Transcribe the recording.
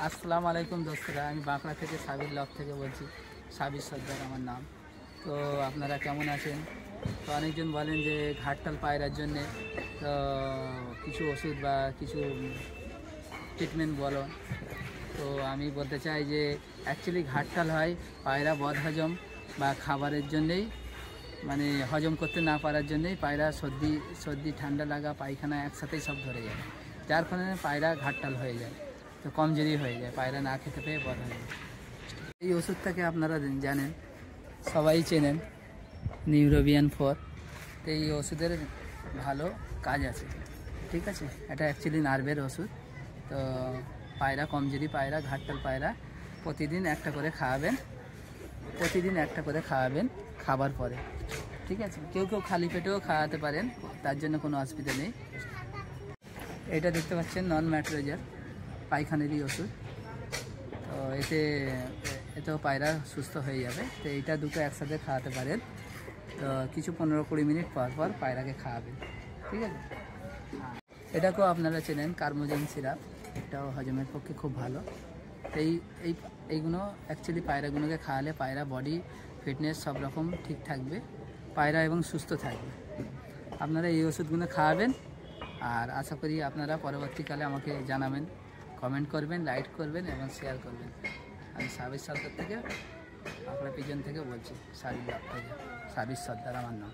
আসসালামু আলাইকুম দোস্তরা, আমি বাঁকড়া থেকে সাবির লক থেকে বলছি। সাবির সর্দার আমার নাম। তো আপনারা কেমন আছেন? তো অনেকজন বলেন যে ঘাটতাল পায়রার জন্যে তো কিছু ওষুধ বা কিছু ট্রিটমেন্ট বলো। তো আমি বলতে চাই যে অ্যাকচুয়ালি ঘাটতাল হয় পায়রা বদহজম বা খাবারের জন্যেই, মানে হজম করতে না পারার জন্যেই পায়রা সর্দি ঠান্ডা লাগা পায়খানা একসাথেই সব ধরে যায়, যার কারণে পায়রা ঘাটতাল হয়ে যায়, তো কমজোরি হয়ে যায়, পায়রা না খেতে পেয়ে বড় হয়ে যায়। এই ওষুধটাকে আপনারা জানেন, সবাই চেনেন, নিউরোবিয়ান 4। তো এই ওষুধের ভালো কাজ আছে, ঠিক আছে। এটা অ্যাকচুয়ালি নার্ভের ওষুধ। তো পায়রা কমজোরি পায়রা, ঘাটতাল পায়রা প্রতিদিন একটা করে খাওয়াবেন খাবার পরে, ঠিক আছে। কেউ খালি পেটেও খাওয়াতে পারেন, তার জন্য কোনো অসুবিধা নেই। এটা দেখতে পাচ্ছেন নন ম্যাট্রোজার পায়খানেরই ওষুধ। তো এতেও পায়রা সুস্থ হয়ে যাবে। তো এইটা দুটো একসাথে খাওয়াতে পারেন। তো কিছু 15-20 মিনিট পর পর পায়রাকে খাওয়াবেন, ঠিক আছে। এটাকেও আপনারা চেনেন, কার্মোজেন সিরাপ। এটাও হজমের পক্ষে খুব ভালো। এইগুলো অ্যাকচুয়ালি পায়রাগুলোকে খাওয়ালে পায়রা বডি ফিটনেস সব রকম ঠিক থাকবে, পায়রা এবং সুস্থ থাকবে। আপনারা এই ওষুধগুলো খাওয়াবেন, আর আশা করি আপনারা পরবর্তীকালে আমাকে জানাবেন, কমেন্ট করবেন, লাইক করবেন এবং শেয়ার করবেন। আমি সাবির সর্দার থেকে, বাঁকড়া পিজন থেকে বলছি, সাবির লক থেকে। সাবির সর্দার আমার নাম।